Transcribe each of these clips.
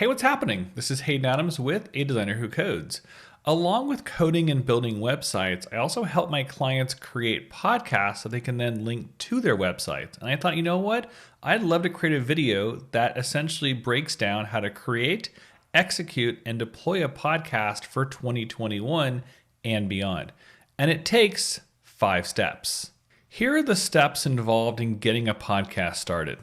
Hey, what's happening? This is Hayden Adams with A Designer Who Codes. Along with coding and building websites, I also help my clients create podcasts so they can then link to their websites. And I thought, you know what? I'd love to create a video that essentially breaks down how to create, execute, and deploy a podcast for 2021 and beyond. And it takes 5 steps. Here are the steps involved in getting a podcast started.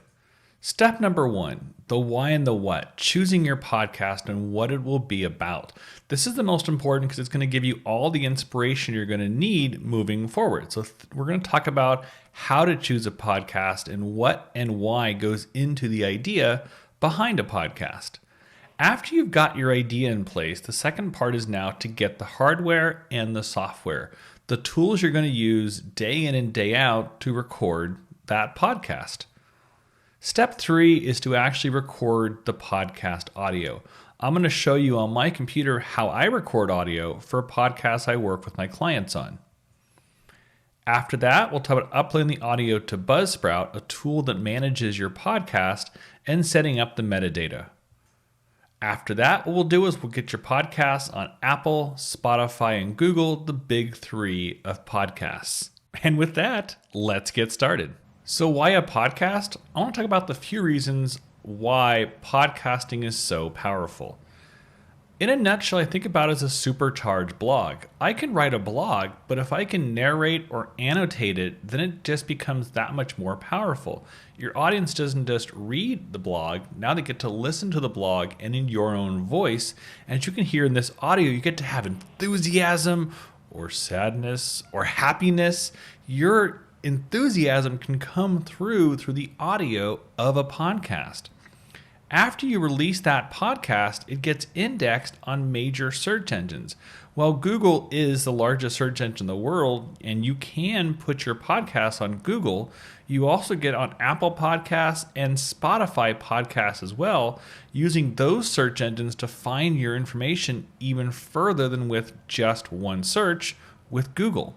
Step number 1, the why and the what, choosing your podcast and what it will be about. This is the most important because it's going to give you all the inspiration you're going to need moving forward. So we're going to talk about how to choose a podcast and what and why goes into the idea behind a podcast. After you've got your idea in place, the second part is now to get the hardware and the software, the tools you're going to use day in and day out to record that podcast. Step 3 is to actually record the podcast audio. I'm going to show you on my computer how I record audio for podcasts I work with my clients on. After that, we'll talk about uploading the audio to Buzzsprout, a tool that manages your podcast, and setting up the metadata. After that, what we'll do is we'll get your podcasts on Apple, Spotify, and Google, the big 3 of podcasts. And with that, let's get started. So why a podcast? I want to talk about the few reasons why podcasting is so powerful. In a nutshell, I think about it as a supercharged blog. I can write a blog, but if I can narrate or annotate it, then it just becomes that much more powerful. Your audience doesn't just read the blog, now they get to listen to the blog and in your own voice. And as you can hear in this audio, you get to have enthusiasm or sadness or happiness. Your enthusiasm can come through the audio of a podcast. After you release that podcast, it gets indexed on major search engines. Well, Google is the largest search engine in the world, and you can put your podcast on Google. You also get on Apple Podcasts and Spotify podcasts as well, using those search engines to find your information even further than with just one search with Google.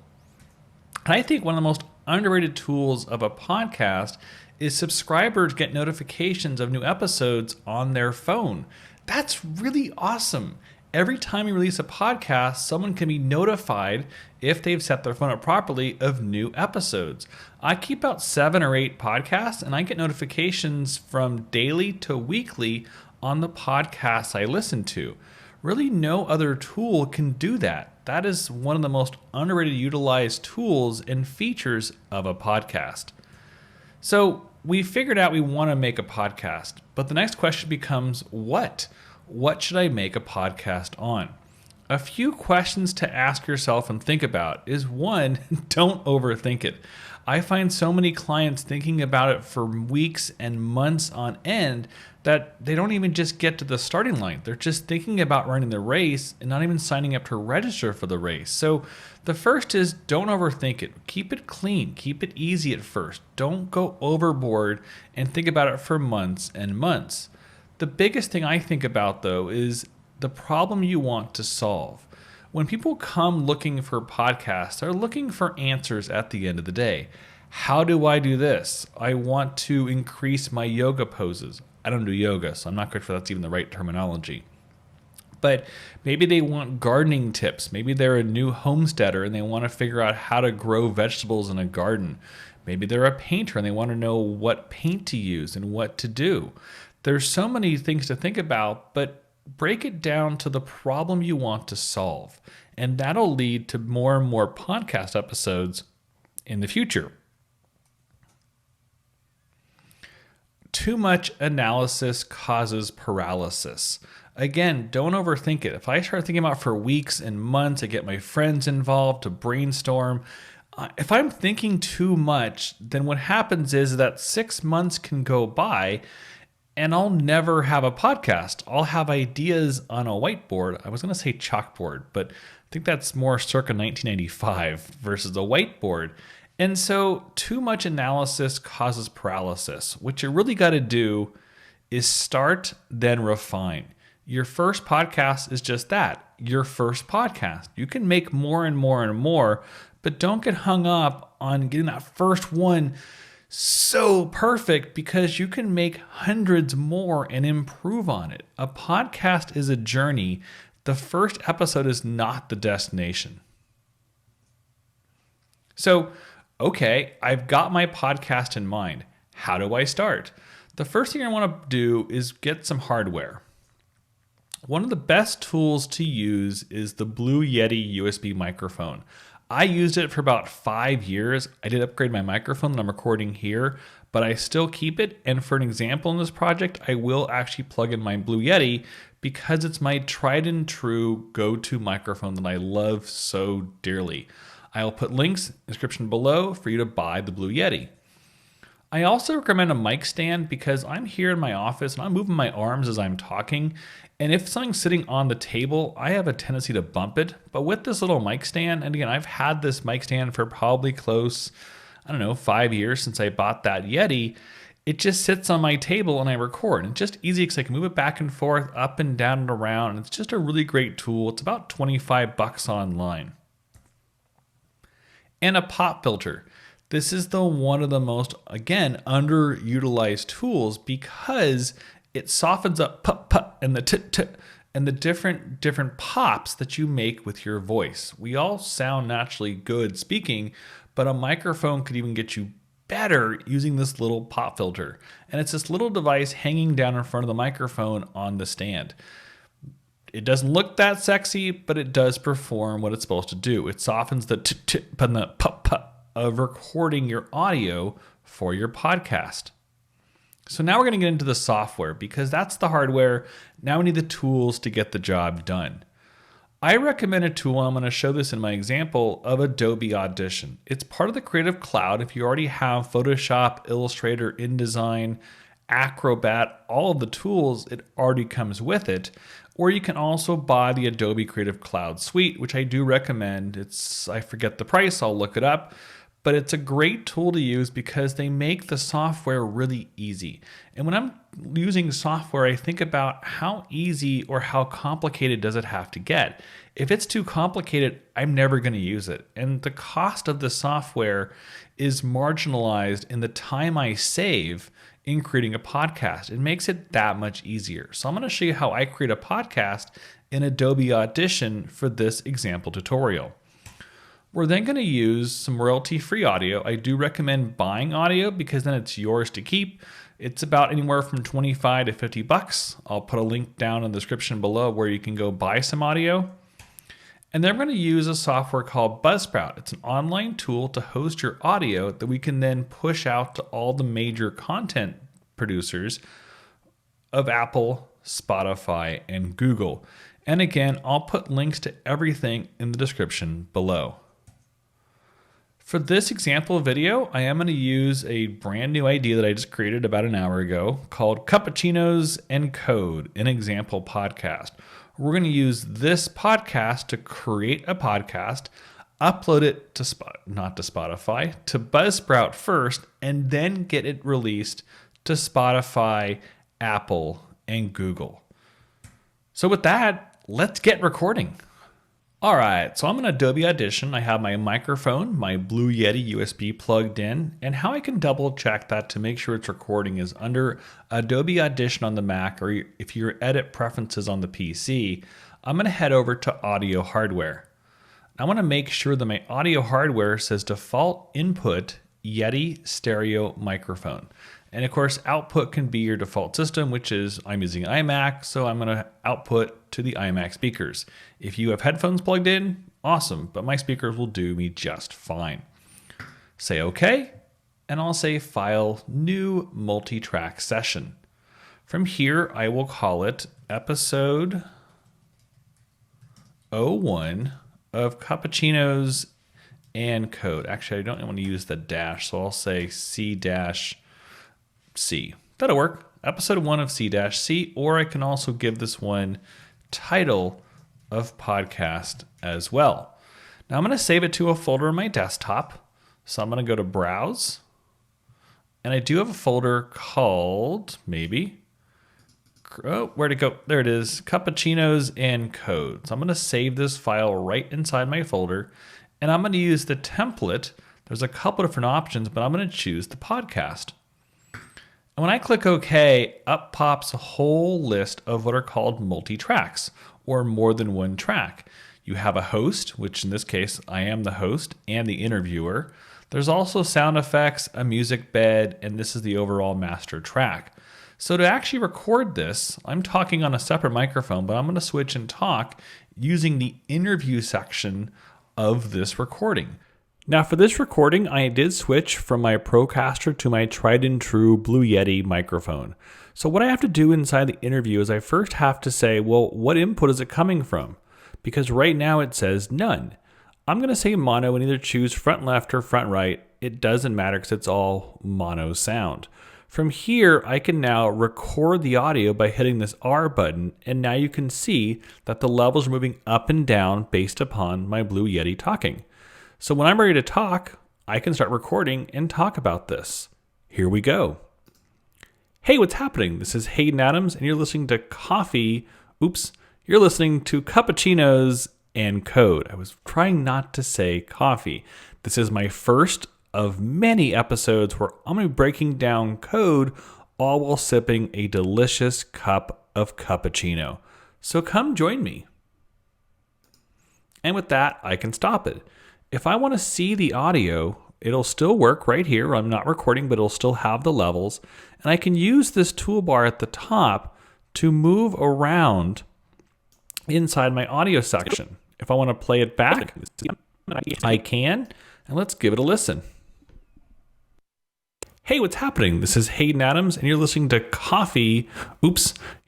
And I think one of the most underrated tools of a podcast is subscribers get notifications of new episodes on their phone. That's really awesome. Every time you release a podcast, someone can be notified, if they've set their phone up properly, of new episodes. I keep about 7 or 8 podcasts, and I get notifications from daily to weekly on the podcasts I listen to. Really, no other tool can do that. That is one of the most underrated utilized tools and features of a podcast. So we figured out we want to make a podcast, but the next question becomes what? What should I make a podcast on? A few questions to ask yourself and think about is 1, don't overthink it. I find so many clients thinking about it for weeks and months on end that they don't even just get to the starting line. They're just thinking about running the race and not even signing up to register for the race. So the first is don't overthink it. Keep it clean. Keep it easy at first. Don't go overboard and think about it for months and months. The biggest thing I think about, though, is the problem you want to solve. When people come looking for podcasts, they're looking for answers at the end of the day. How do I do this? I want to increase my yoga poses. I don't do yoga, so I'm not quite sure that's even the right terminology. But maybe they want gardening tips. Maybe they're a new homesteader and they want to figure out how to grow vegetables in a garden. Maybe they're a painter and they want to know what paint to use and what to do. There's so many things to think about, but break it down to the problem you want to solve. And that'll lead to more and more podcast episodes in the future. Too much analysis causes paralysis. Again, don't overthink it. If I start thinking about it for weeks and months, I get my friends involved to brainstorm. If I'm thinking too much, then what happens is that 6 months can go by and I'll never have a podcast. I'll have ideas on a whiteboard. I was going to say chalkboard, but I think that's more circa 1995 versus a whiteboard. And so too much analysis causes paralysis. What you really got to do is start, then refine. Your first podcast is just that, your first podcast. You can make more and more and more, but don't get hung up on getting that first one So perfect because you can make hundreds more and improve on it. A podcast is a journey. The first episode is not the destination. So, okay, I've got my podcast in mind. How do I start? The first thing I want to do is get some hardware. One of the best tools to use is the Blue Yeti USB microphone. I used it for about 5 years. I did upgrade my microphone that I'm recording here, but I still keep it. And for an example in this project, I will actually plug in my Blue Yeti because it's my tried and true go-to microphone that I love so dearly. I'll put links in the description below for you to buy the Blue Yeti. I also recommend a mic stand because I'm here in my office and I'm moving my arms as I'm talking. And if something's sitting on the table, I have a tendency to bump it. But with this little mic stand, and again, I've had this mic stand for probably close, 5 years since I bought that Yeti. It just sits on my table and I record. And it's just easy because I can move it back and forth, up and down and around. And it's just a really great tool. It's about $25 online. And a pop filter. This is one of the most, again, underutilized tools because it softens up pup and the tit and the different pops that you make with your voice. We all sound naturally good speaking, but a microphone could even get you better using this little pop filter. And it's this little device hanging down in front of the microphone on the stand. It doesn't look that sexy, but it does perform what it's supposed to do. It softens the tit and the pup of recording your audio for your podcast. So now we're going to get into the software because that's the hardware. Now we need the tools to get the job done. I recommend a tool, I'm going to show this in my example, of Adobe Audition. It's part of the Creative Cloud. If you already have Photoshop, Illustrator, InDesign, Acrobat, all of the tools, it already comes with it. Or you can also buy the Adobe Creative Cloud Suite, which I do recommend. I forget the price, I'll look it up. But it's a great tool to use because they make the software really easy. And when I'm using software, I think about how easy or how complicated does it have to get. If it's too complicated, I'm never going to use it. And the cost of the software is marginalized in the time I save in creating a podcast. It makes it that much easier. So I'm going to show you how I create a podcast in Adobe Audition for this example tutorial. We're then going to use some royalty-free audio. I do recommend buying audio because then it's yours to keep. It's about anywhere from $25 to $50. I'll put a link down in the description below where you can go buy some audio. And then I'm going to use a software called Buzzsprout. It's an online tool to host your audio that we can then push out to all the major content producers of Apple, Spotify, and Google. And again, I'll put links to everything in the description below. For this example video, I am going to use a brand new idea that I just created about an hour ago called Cappuccinos and Code, an example podcast. We're going to use this podcast to create a podcast, upload it to Spotify, to Buzzsprout first, and then get it released to Spotify, Apple, and Google. So with that, let's get recording. All right, so I'm in Adobe Audition. I have my microphone, my Blue Yeti USB plugged in, and how I can double check that to make sure it's recording is under Adobe Audition on the Mac, or if you're edit preferences on the PC, I'm gonna head over to audio hardware. I wanna make sure that my audio hardware says default input Yeti stereo microphone. And of course, output can be your default system, which is I'm using iMac, so I'm gonna output to the iMac speakers. If you have headphones plugged in, awesome, but my speakers will do me just fine. Say okay, and I'll say File, New Multi-Track Session. From here, I will call it Episode 01 of Cappuccinos and Code. Actually, I don't want to use the dash, so I'll say C-C. That'll work. Episode 1 of C-C, or I can also give this one title of podcast as well. Now I'm going to save it to a folder on my desktop. So I'm going to go to Browse. And I do have a folder called, where'd it go? There it is, Cappuccinos and Code. So I'm going to save this file right inside my folder. And I'm going to use the template There's a couple different options, but I'm going to choose the podcast. And when I click OK, up pops a whole list of what are called multi-tracks, or more than one track. You have a host, which in this case, I am the host and the interviewer. There's also sound effects, a music bed, and this is the overall master track. So to actually record this, I'm talking on a separate microphone, but I'm going to switch and talk using the interview section of this recording. Now for this recording, I did switch from my Procaster to my tried and true Blue Yeti microphone. So what I have to do inside the interview is I first have to say, well, what input is it coming from? Because right now it says none. I'm going to say mono and either choose front left or front right. It doesn't matter because it's all mono sound. From here, I can now record the audio by hitting this R button, and now you can see that the levels are moving up and down based upon my Blue Yeti talking. So when I'm ready to talk, I can start recording and talk about this. Here we go. Hey, what's happening? This is Hayden Adams, and you're listening to You're listening to Cappuccinos and Code. I was trying not to say coffee. This is my first of many episodes where I'm going to be breaking down code all while sipping a delicious cup of cappuccino. So come join me. And with that, I can stop it. If I want to see the audio, it'll still work right here. I'm not recording, but it'll still have the levels. And I can use this toolbar at the top to move around inside my audio section. If I want to play it back, I can. And let's give it a listen. Hey, what's happening? This is Hayden Adams, and you're listening to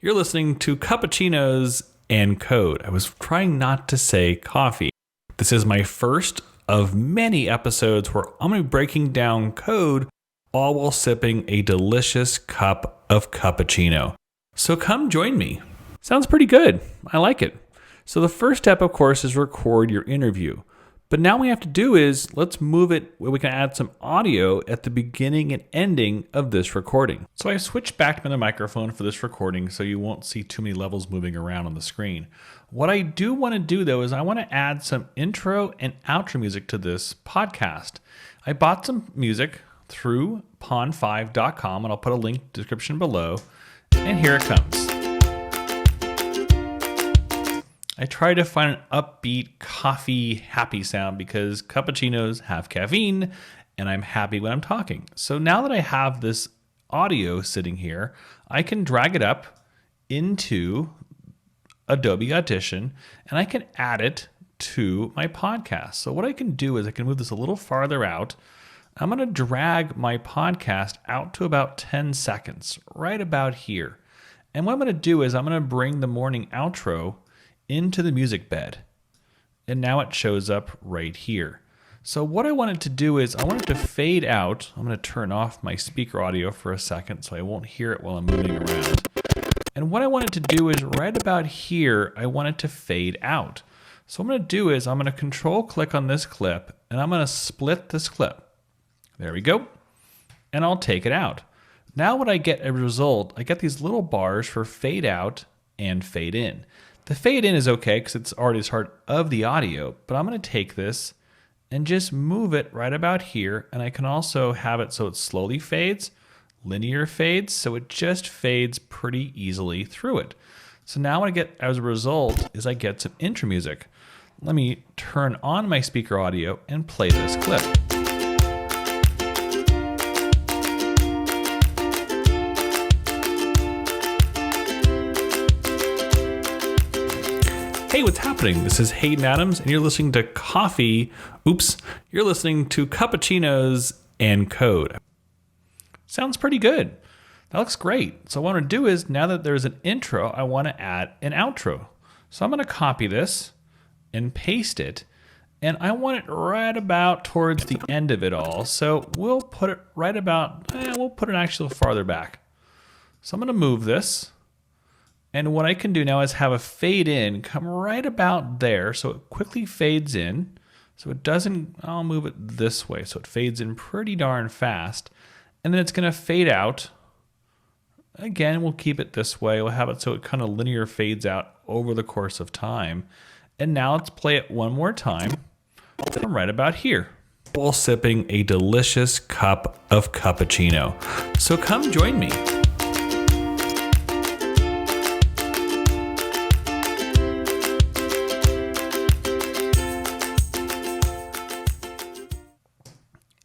You're listening to Cappuccinos and Code. I was trying not to say coffee. This is my first of many episodes where I'm going to be breaking down code all while sipping a delicious cup of cappuccino. So come join me. Sounds pretty good. I like it. So the first step, of course, is record your interview. But now what we have to do is let's move it where we can add some audio at the beginning and ending of this recording. So I switched back to the microphone for this recording so you won't see too many levels moving around on the screen. What I do want to do though is I want to add some intro and outro music to this podcast. I bought some music through pond5.com, and I'll put a link in the description below. And here it comes. I try to find an upbeat, coffee, happy sound because cappuccinos have caffeine and I'm happy when I'm talking. So now that I have this audio sitting here, I can drag it up into Adobe Audition and I can add it to my podcast. So what I can do is I can move this a little farther out. I'm going to drag my podcast out to about 10 seconds, right about here. And what I'm going to do is I'm going to bring the morning outro into the music bed. And now it shows up right here. So what I wanted to do is I wanted to fade out. I'm going to turn off my speaker audio for a second so I won't hear it while I'm moving around. And what I wanted to do is right about here, I want it to fade out. So what I'm going to do is I'm going to control click on this clip and I'm going to split this clip. There we go. And I'll take it out. Now what I get as a result, I get these little bars for fade out and fade in. The fade in is okay because it's already as part of the audio, but I'm going to take this and just move it right about here. And I can also have it so it slowly fades, linear fades, so it just fades pretty easily through it. So now what I get as a result is I get some intro music. Let me turn on my speaker audio and play this clip. Hey, what's happening? This is Hayden Adams, and you're listening to You're listening to Cappuccinos and Code. Sounds pretty good. That looks great. So what I want to do is, now that there's an intro, I want to add an outro. So I'm going to copy this and paste it, and I want it right about towards the end of it all. So we'll put it right about, we'll put it actually farther back. So I'm going to move this. And what I can do now is have a fade in come right about there so it quickly fades in. So it doesn't, I'll move it this way so it fades in pretty darn fast. And then it's going to fade out. Again, we'll keep it this way. We'll have it so it kind of linear fades out over the course of time. And now let's play it one more time from right about here. while sipping a delicious cup of cappuccino. So come join me.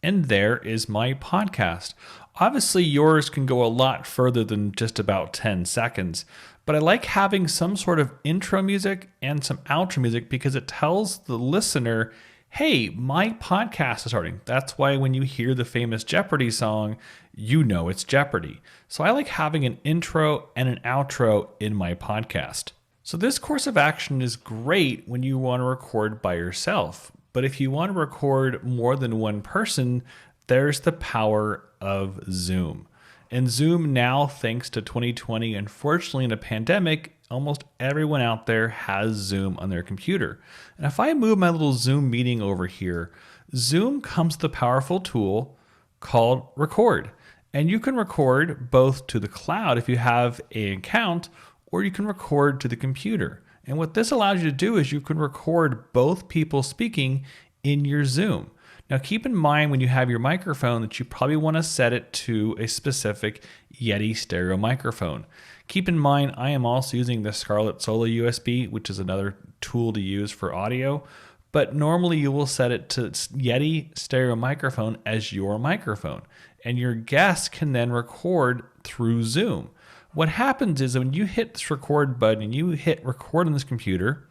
And there is my podcast. Obviously, yours can go a lot further than just about 10 seconds, but I like having some sort of intro music and some outro music because it tells the listener, hey, my podcast is starting. That's why when you hear the famous Jeopardy song, you know it's Jeopardy. So I like having an intro and an outro in my podcast. So this course of action is great when you want to record by yourself. But if you want to record more than one person, there's the power of Zoom. And Zoom now, thanks to 2020, unfortunately in a pandemic, almost everyone out there has Zoom on their computer. And if I move my little Zoom meeting over here, Zoom comes with a powerful tool called Record. And you can record both to the cloud if you have an account, or you can record to the computer. And what this allows you to do is you can record both people speaking in your Zoom. Now keep in mind when you have your microphone that you probably want to set it to a specific Yeti stereo microphone. Keep in mind I am also using the Scarlett Solo USB, which is another tool to use for audio. But normally you will set it to Yeti stereo microphone as your microphone. And your guest can then record through Zoom. What happens is when you hit this record button and you hit record on this computer,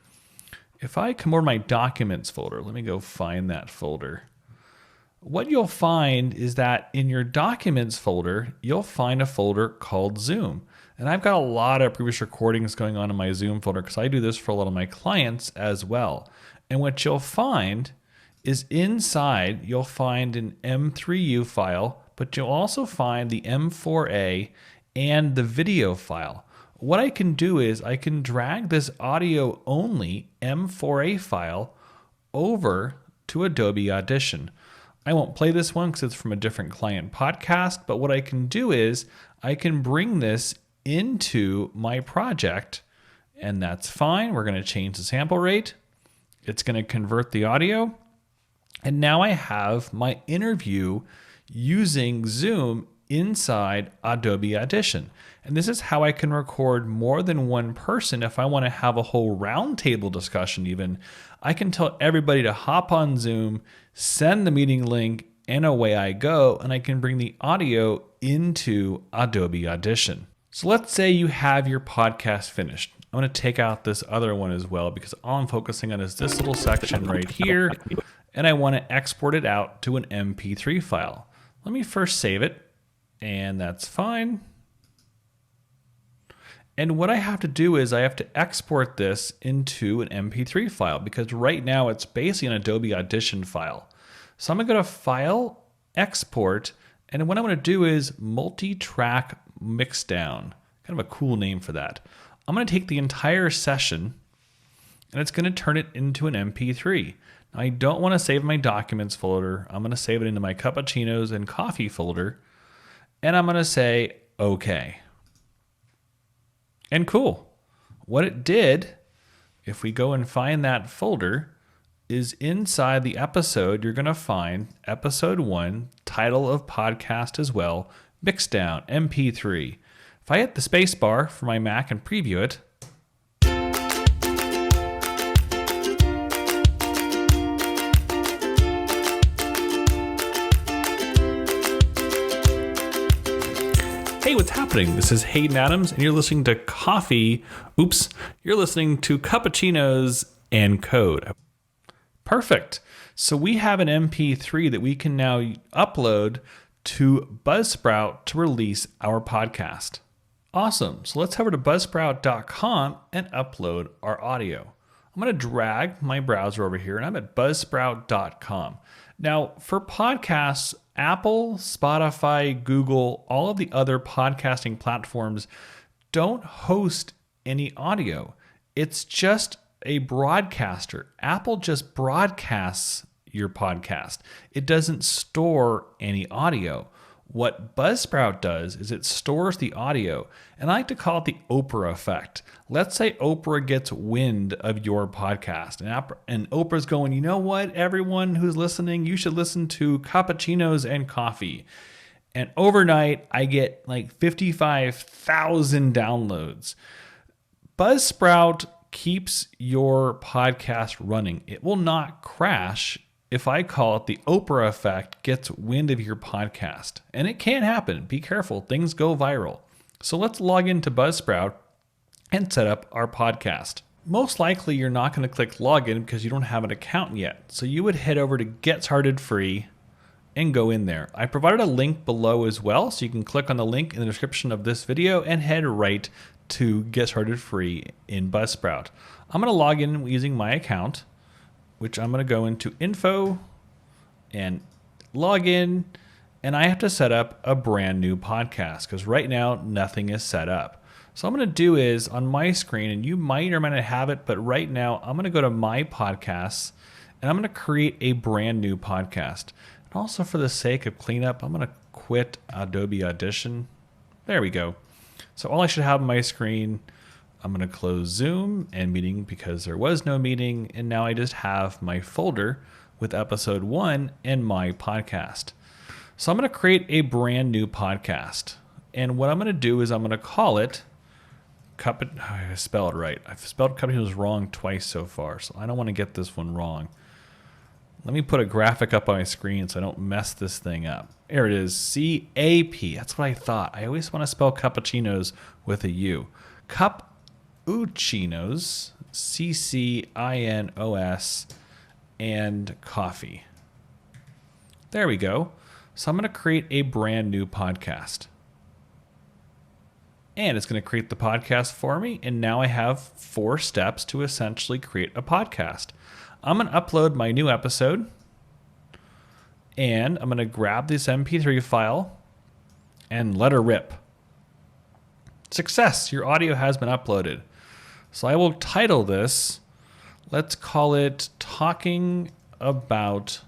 if I come over to my documents folder, let me go find that folder. What you'll find is that in your documents folder, you'll find a folder called Zoom. And I've got a lot of previous recordings going on in my Zoom folder because I do this for a lot of my clients as well. And what you'll find is inside, you'll find an M3U file, but you'll also find the M4A and the video file. What I can do is I can drag this audio only M4A file over to Adobe Audition. I won't play this one because it's from a different client podcast, but what I can do is I can bring this into my project, and that's fine. We're going to change the sample rate. It's going to convert the audio. And now I have my interview using Zoom inside Adobe Audition. And this is how I can record more than one person. If I want to have a whole roundtable discussion even, I can tell everybody to hop on Zoom, send the meeting link, and away I go, and I can bring the audio into Adobe Audition. So let's say you have your podcast finished. I'm going to take out this other one as well because all I'm focusing on is this little section right here, and I want to export it out to an MP3 file. Let me first save it. And that's fine. And what I have to do is I have to export this into an MP3 file because right now it's basically an Adobe Audition file. So I'm gonna go to File, Export, and what I'm gonna do is Multi-Track Mixdown. Kind of a cool name for that. I'm gonna take the entire session and it's gonna turn it into an MP3. Now I don't wanna save my documents folder. I'm gonna save it into my cappuccinos and coffee folder. And I'm going to say, okay. And cool. What it did, if we go and find that folder, is inside the episode, you're going to find episode 1, title of podcast as well, Mixdown, MP3. If I hit the space bar for my Mac and preview it, hey, what's happening? This is Hayden Adams, and you're listening to You're listening to Cappuccinos and Code. Perfect. So we have an MP3 that we can now upload to Buzzsprout to release our podcast. Awesome. So let's head over to buzzsprout.com and upload our audio. I'm going to drag my browser over here, and I'm at buzzsprout.com. Now, for podcasts, Apple, Spotify, Google, all of the other podcasting platforms don't host any audio. It's just a broadcaster. Apple just broadcasts your podcast. It doesn't store any audio. What Buzzsprout does is it stores the audio, and I like to call it the Oprah effect. Let's say Oprah gets wind of your podcast, and Oprah's going, you know what, everyone who's listening, you should listen to Cappuccinos and Coffee. And overnight, I get like 55,000 downloads. Buzzsprout keeps your podcast running. It will not crash if I call it the Oprah effect gets wind of your podcast. And it can happen. Be careful. Things go viral. So let's log into Buzzsprout and set up our podcast. Most likely you're not going to click login because you don't have an account yet. So you would head over to Get Started Free and go in there. I provided a link below as well, so you can click on the link in the description of this video and head right to Get Started Free in Buzzsprout. I'm going to log in using my account, which I'm going to go into info and log in, and I have to set up a brand new podcast because right now nothing is set up. So what I'm going to do is on my screen, and you might or might not have it, but right now I'm going to go to my podcasts and I'm going to create a brand new podcast. And also for the sake of cleanup, I'm going to quit Adobe Audition. There we go. So all I should have on my screen, I'm going to close Zoom and meeting because there was no meeting. And now I just have my folder with episode 1 and my podcast. So I'm going to create a brand new podcast. And what I'm going to do is I'm going to call it I spelled it right. I've spelled Cappuccinos wrong twice so far, so I don't want to get this one wrong. Let me put a graphic up on my screen so I don't mess this thing up. There it is, C-A-P. That's what I thought. I always want to spell cappuccinos with a U. Cappuccinos, C-C-I-N-O-S, and coffee. There we go. So I'm going to create a brand new podcast. And it's going to create the podcast for me. And now I have 4 steps to essentially create a podcast. I'm going to upload my new episode. And I'm going to grab this MP3 file and let her rip. Success! Your audio has been uploaded. So I will title this, let's call it Talking About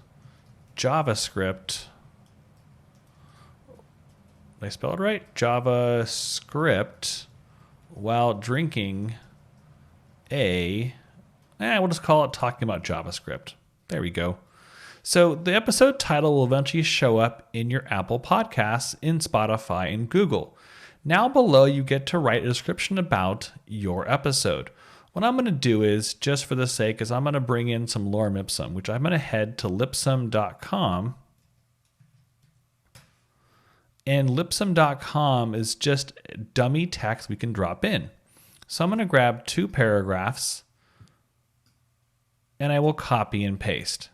JavaScript. Did I spell it right? JavaScript while drinking we'll just call it Talking About JavaScript. There we go. So the episode title will eventually show up in your Apple Podcasts, in Spotify, and Google. Now below you get to write a description about your episode. What I'm going to do is, just for the sake, is I'm going to bring in some lorem ipsum, which I'm going to head to lipsum.com. And lipsum.com is just dummy text we can drop in. So I'm going to grab 2 paragraphs and I will copy and paste.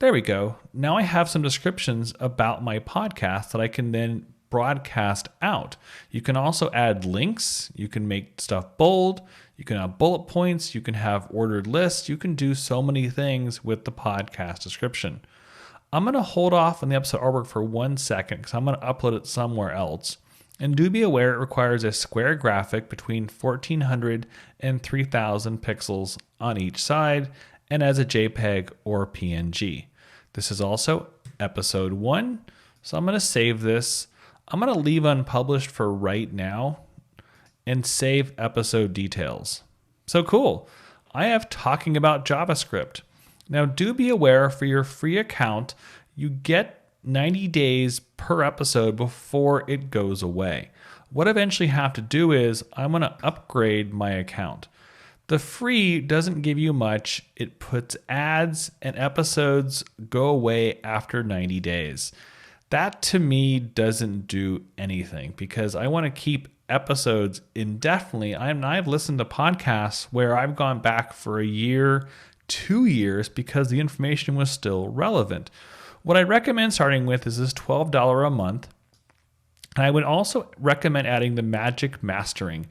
There we go. Now I have some descriptions about my podcast that I can then broadcast out. You can also add links. You can make stuff bold. You can have bullet points. You can have ordered lists. You can do so many things with the podcast description. I'm going to hold off on the episode artwork for 1 second because I'm going to upload it somewhere else. And do be aware it requires a square graphic between 1400 and 3000 pixels on each side and as a JPEG or PNG. This is also episode 1. So I'm going to save this. I'm going to leave unpublished for right now and save episode details. So cool. I have Talking About JavaScript. Now do be aware for your free account, you get 90 days per episode before it goes away. What I eventually have to do is I'm going to upgrade my account. The free doesn't give you much. It puts ads and episodes go away after 90 days. That to me doesn't do anything because I want to keep episodes indefinitely. I've listened to podcasts where I've gone back for a year, 2 years because the information was still relevant. What I recommend starting with is this $12 a month. And I would also recommend adding the magic mastering.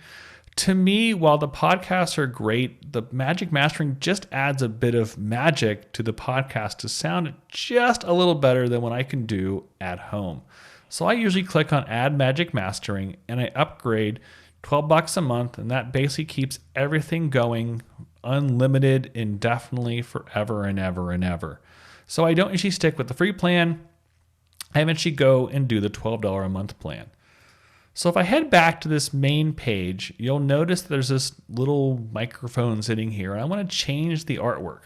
To me, while the podcasts are great, the magic mastering just adds a bit of magic to the podcast to sound just a little better than what I can do at home. So I usually click on add magic mastering and I upgrade $12 a month, and that basically keeps everything going unlimited indefinitely forever and ever and ever. So I don't usually stick with the free plan. I eventually go and do the $12 a month plan. So if I head back to this main page, you'll notice there's this little microphone sitting here, and I want to change the artwork.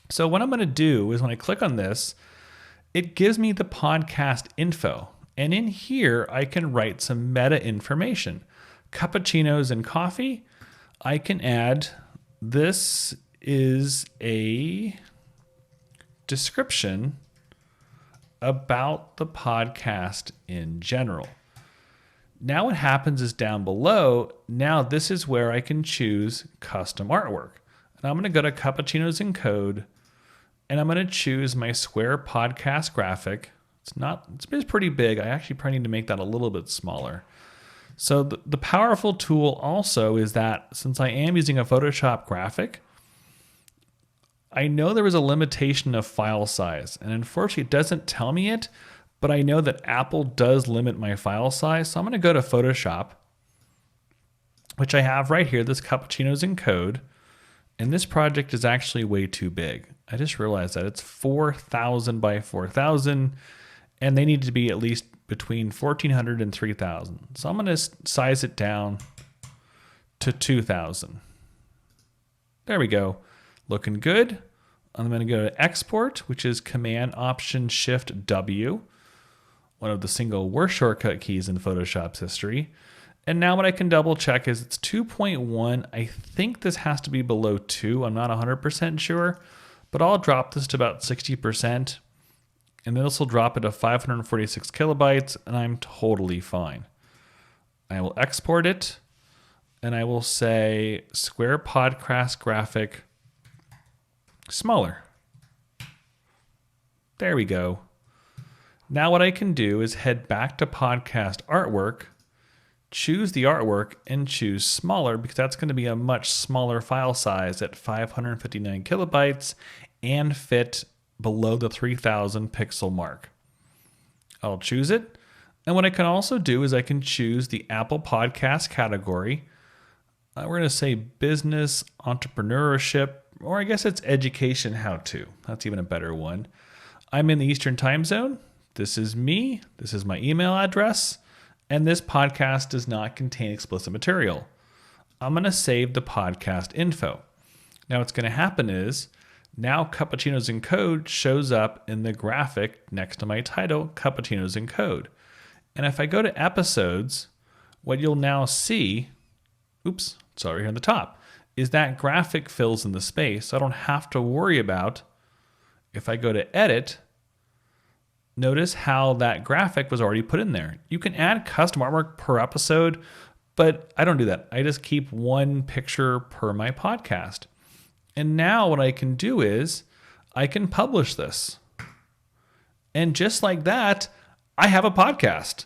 So what I'm going to do is when I click on this, it gives me the podcast info. And in here, I can write some meta information. Cappuccinos and coffee. I can add, this is a description about the podcast in general. Now what happens is down below, now this is where I can choose custom artwork. And I'm going to go to Cappuccinos in Code, and I'm going to choose my square podcast graphic. It's pretty big. I actually probably need to make that a little bit smaller. So the powerful tool also is that since I am using a Photoshop graphic, I know there is a limitation of file size, and unfortunately it doesn't tell me it, but I know that Apple does limit my file size. So I'm going to go to Photoshop, which I have right here, this Cappuccinos in Code. And this project is actually way too big. I just realized that it's 4,000 by 4,000, and they need to be at least between 1,400 and 3,000. So I'm going to size it down to 2,000. There we go. Looking good. I'm going to go to Export, which is Command Option Shift W, one of the single worst shortcut keys in Photoshop's history. And now what I can double check is it's 2.1. I think this has to be below 2. I'm not 100% sure, but I'll drop this to about 60%. And then this will drop it to 546 kilobytes, and I'm totally fine. I will export it, and I will say square podcast graphic smaller. There we go. Now what I can do is head back to podcast artwork, choose the artwork, and choose smaller, because that's going to be a much smaller file size at 559 kilobytes and fit below the 3,000 pixel mark. I'll choose it. And what I can also do is I can choose the Apple Podcast category. We're going to say business, entrepreneurship, or I guess it's education how-to. That's even a better one. I'm in the Eastern time zone. This is me. This is my email address. And this podcast does not contain explicit material. I'm going to save the podcast info. Now what's going to happen is now Cappuccinos in Code shows up in the graphic next to my title, Cappuccinos in Code. And if I go to episodes, what you'll now see, oops, sorry, here on the top, is that graphic fills in the space. So I don't have to worry about, if I go to edit, notice how that graphic was already put in there. You can add custom artwork per episode, but I don't do that. I just keep one picture per my podcast. And now what I can do is I can publish this. And just like that, I have a podcast.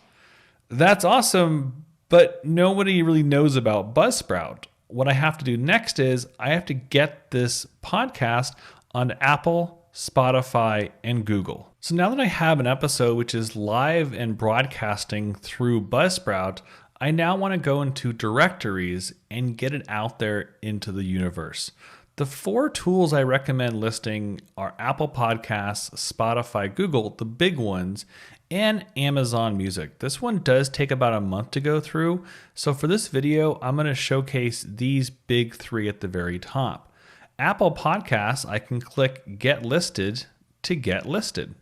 That's awesome, but nobody really knows about Buzzsprout. What I have to do next is I have to get this podcast on Apple, Spotify, and Google. So now that I have an episode which is live and broadcasting through Buzzsprout, I now want to go into directories and get it out there into the universe. The 4 tools I recommend listing are Apple Podcasts, Spotify, Google, the big ones, and Amazon Music. This one does take about a month to go through. So for this video, I'm going to showcase these big 3 at the very top. Apple Podcasts, I can click Get Listed to get listed.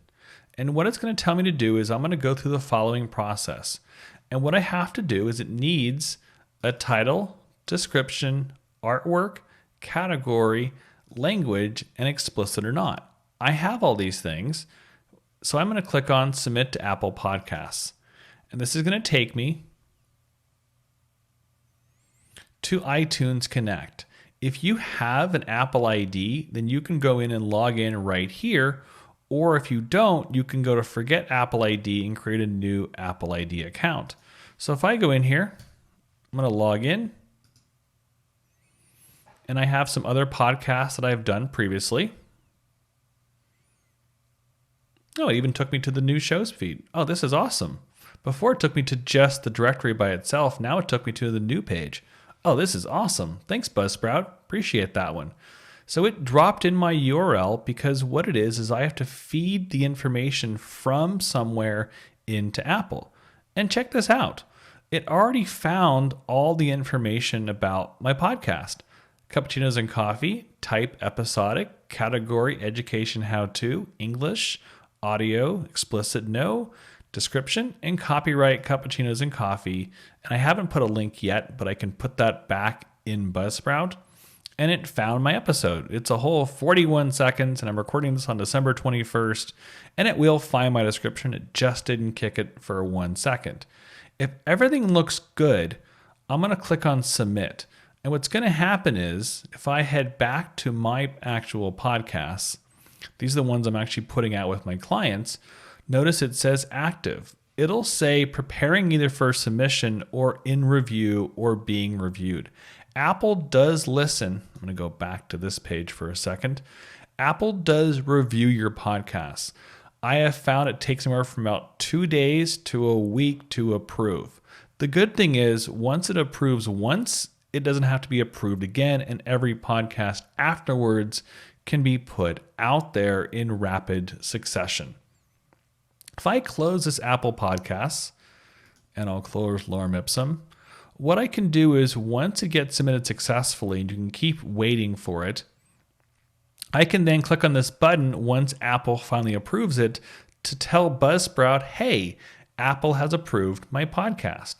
And what it's going to tell me to do is I'm going to go through the following process. And what I have to do is it needs a title, description, artwork, category, language, and explicit or not. I have all these things. So I'm going to click on Submit to Apple Podcasts. And this is going to take me to iTunes Connect. If you have an Apple ID, then you can go in and log in right here. Or if you don't, you can go to Forget Apple ID and create a new Apple ID account. So if I go in here, I'm going to log in. And I have some other podcasts that I've done previously. Oh, it even took me to the new shows feed. Oh, this is awesome. Before it took me to just the directory by itself. Now it took me to the new page. Oh, this is awesome. Thanks, Buzzsprout. Appreciate that one. So it dropped in my URL because what it is I have to feed the information from somewhere into Apple. And check this out. It already found all the information about my podcast. Cappuccinos and coffee, type episodic, category education how-to, English, audio, explicit no, description, and copyright cappuccinos and coffee. And I haven't put a link yet, but I can put that back in Buzzsprout. And it found my episode. It's a whole 41 seconds, and I'm recording this on December 21st, and it will find my description. It just didn't kick it for 1 second. If everything looks good, I'm going to click on submit. And what's going to happen is if I head back to my actual podcasts, these are the ones I'm actually putting out with my clients, notice it says active. It'll say preparing either for submission or in review or being reviewed. Apple does listen. I'm going to go back to this page for a second. Apple does review your podcasts. I have found it takes anywhere from about 2 days to a week to approve. The good thing is once it approves once, it doesn't have to be approved again, and every podcast afterwards can be put out there in rapid succession. If I close this Apple Podcasts, and I'll close Lorem Ipsum, what I can do is once it gets submitted successfully, and you can keep waiting for it, I can then click on this button once Apple finally approves it to tell Buzzsprout, hey, Apple has approved my podcast.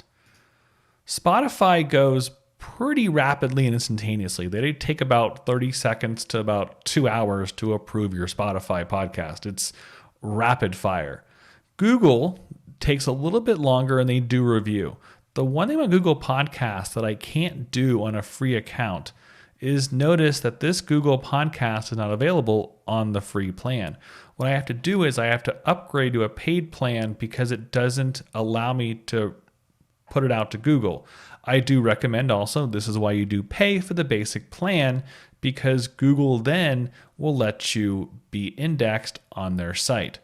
Spotify goes pretty rapidly and instantaneously. They take about 30 seconds to about 2 hours to approve your Spotify podcast. It's rapid fire. Google takes a little bit longer and they do review. The one thing about Google Podcasts that I can't do on a free account is notice that this Google Podcast is not available on the free plan. What I have to do is I have to upgrade to a paid plan because it doesn't allow me to put it out to Google. I do recommend also, this is why you do pay for the basic plan, because Google then will let you be indexed on their site.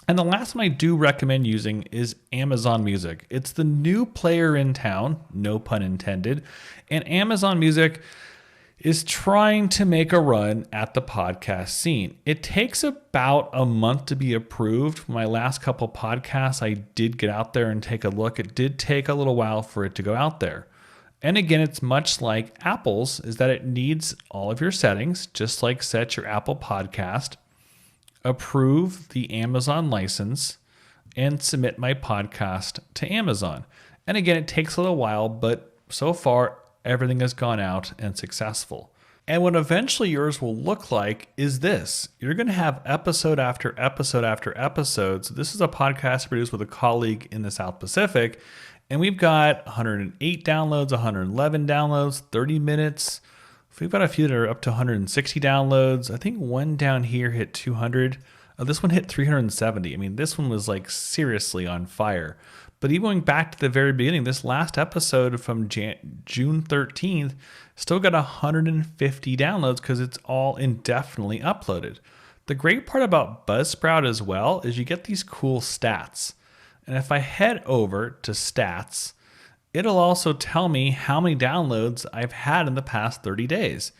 And the last one I do recommend using is Amazon Music. It's the new player in town, no pun intended, and Amazon Music is trying to make a run at the podcast scene. It takes about a month to be approved. My last couple podcasts, I did get out there and take a look. It did take a little while for it to go out there. And again, it's much like Apple's, is that it needs all of your settings, just like set your Apple Podcast, approve the Amazon license, and submit my podcast to Amazon. And again, it takes a little while, but so far, everything has gone out and successful. And what eventually yours will look like is this. You're going to have episode after episode after episode. So this is a podcast produced with a colleague in the South Pacific. And we've got 108 downloads, 111 downloads, 30 minutes. We've got a few that are up to 160 downloads. I think one down here hit 200. This one hit 370. I mean, this one was like seriously on fire. But even going back to the very beginning, this last episode from June 13th still got 150 downloads because it's all indefinitely uploaded. The great part about Buzzsprout as well is you get these cool stats. And if I head over to stats, it'll also tell me how many downloads I've had in the past 30 days,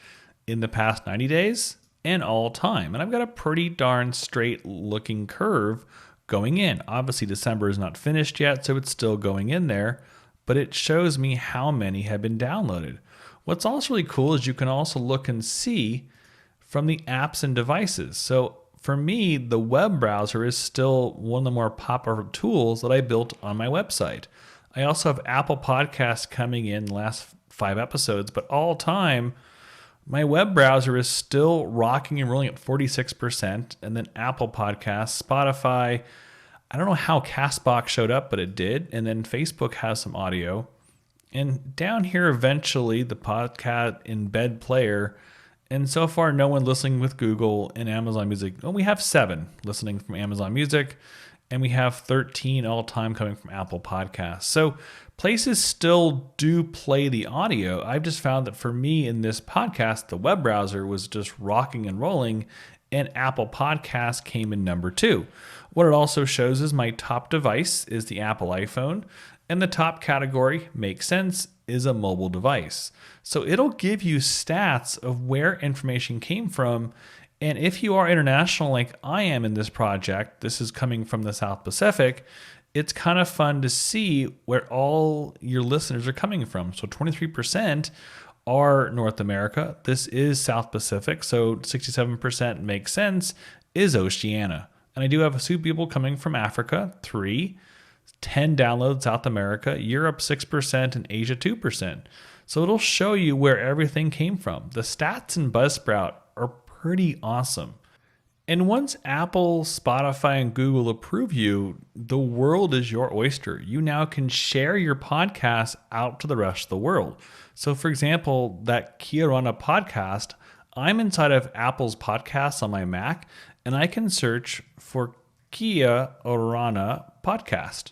in the past 90 days, and all time. And I've got a pretty darn straight looking curve going in. Obviously, December is not finished yet, so it's still going in there, but it shows me how many have been downloaded. What's also really cool is you can also look and see from the apps and devices. So for me, the web browser is still one of the more popular tools that I built on my website. I also have Apple Podcasts coming in the last 5 episodes, but all time, my web browser is still rocking and rolling at 46%. And then Apple Podcasts, Spotify, I don't know how CastBox showed up, but it did. And then Facebook has some audio. And down here, eventually, the podcast embed player. And so far, no one listening with Google and Amazon Music. Well, we have 7 listening from Amazon Music. And we have 13 all-time coming from Apple Podcasts. So places still do play the audio. I've just found that for me in this podcast, the web browser was just rocking and rolling, and Apple Podcasts came in number 2. What it also shows is my top device is the Apple iPhone, and the top category, makes sense, is a mobile device. So it'll give you stats of where information came from. And if you are international like I am in this project, this is coming from the South Pacific, it's kind of fun to see where all your listeners are coming from. So 23% are North America. This is South Pacific. So 67% makes sense, is Oceania. And I do have a few people coming from Africa, 3, 10 downloads South America, Europe 6%, and Asia 2%. So it'll show you where everything came from. The stats in Buzzsprout are pretty awesome. And once Apple, Spotify, and Google approve you, the world is your oyster. You now can share your podcast out to the rest of the world. So for example, that Kia Orana podcast, I'm inside of Apple's podcasts on my Mac, and I can search for Kia Orana podcast.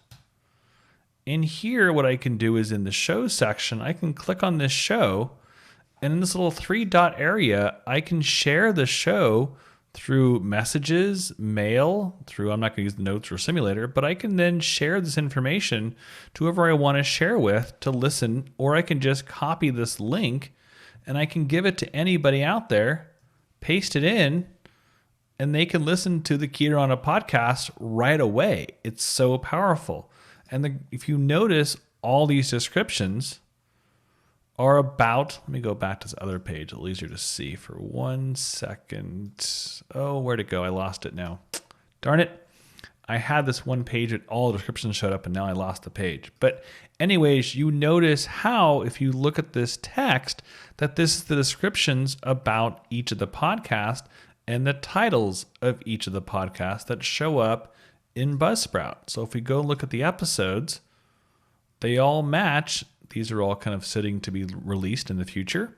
In here, what I can do is in the show section, I can click on this show, and in this little 3-dot area, I can share the show through messages, mail, I'm not going to use the notes or simulator, but I can then share this information to whoever I want to share with to listen, or I can just copy this link and I can give it to anybody out there, paste it in, and they can listen to the Kia Orana podcast right away. It's so powerful. And if you notice, all these descriptions are about, let me go back to this other page, a little easier to see for 1 second. Oh, where'd it go? I lost it now. Darn it. I had this one page and all the descriptions showed up and now I lost the page. But anyways, you notice how, if you look at this text, that this is the descriptions about each of the podcasts and the titles of each of the podcasts that show up in Buzzsprout. So if we go look at the episodes, they all match. These are all kind of sitting to be released in the future.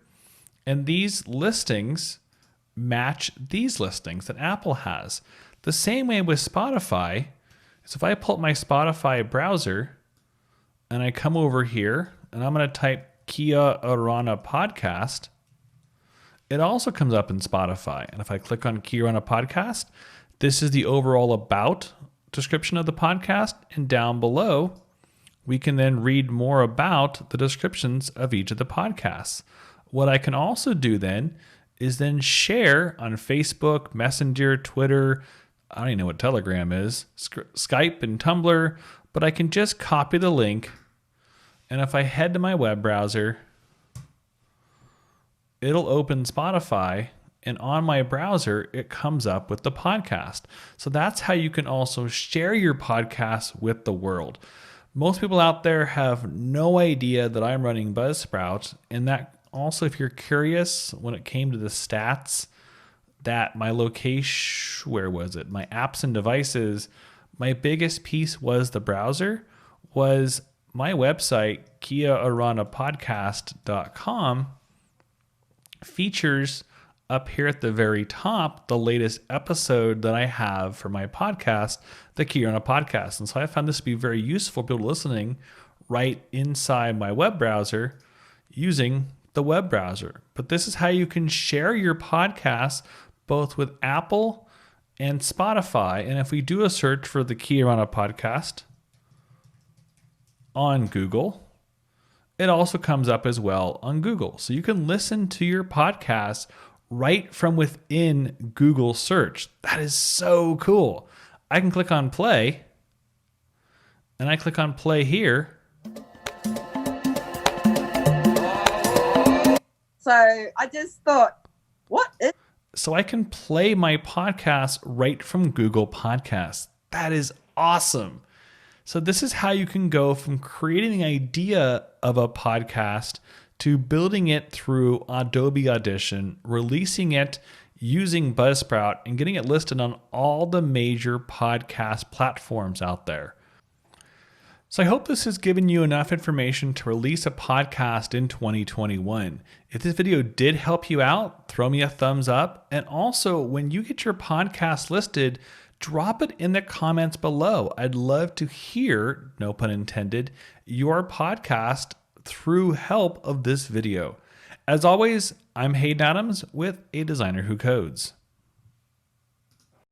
And these listings match these listings that Apple has. The same way with Spotify is if I pull up my Spotify browser and I come over here and I'm going to type Kia Orana podcast, it also comes up in Spotify. And if I click on Kia Orana podcast, this is the overall about description of the podcast. And down below, we can then read more about the descriptions of each of the podcasts. What I can also do then is then share on Facebook, Messenger, Twitter, I don't even know what Telegram is, Skype and Tumblr, but I can just copy the link. And if I head to my web browser, it'll open Spotify, and on my browser, it comes up with the podcast. So that's how you can also share your podcast with the world. Most people out there have no idea that I'm running Buzzsprout, and that also, if you're curious, when it came to the stats, that my location, where was it? My apps and devices, my biggest piece was the browser, was my website, KiaOranaPodcast.com, features up here at the very top the latest episode that I have for my podcast, the Kia Orana podcast. And so I found this to be very useful for people listening right inside my web browser using the web browser. But this is how you can share your podcast both with Apple and Spotify. And if we do a search for the Kia Orana podcast on Google, it also comes up as well on Google. So you can listen to your podcast right from within Google search. That is so cool. I can click on play, and I click on play here. So I just thought, what is... So I can play my podcast right from Google Podcasts. That is awesome. So this is how you can go from creating the idea of a podcast to building it through Adobe Audition, releasing it using Buzzsprout, and getting it listed on all the major podcast platforms out there. So I hope this has given you enough information to release a podcast in 2021. If this video did help you out, throw me a thumbs up. And also, when you get your podcast listed, drop it in the comments below. I'd love to hear, no pun intended, your podcast through help of this video. As always, I'm Hayden Adams with A Designer Who Codes.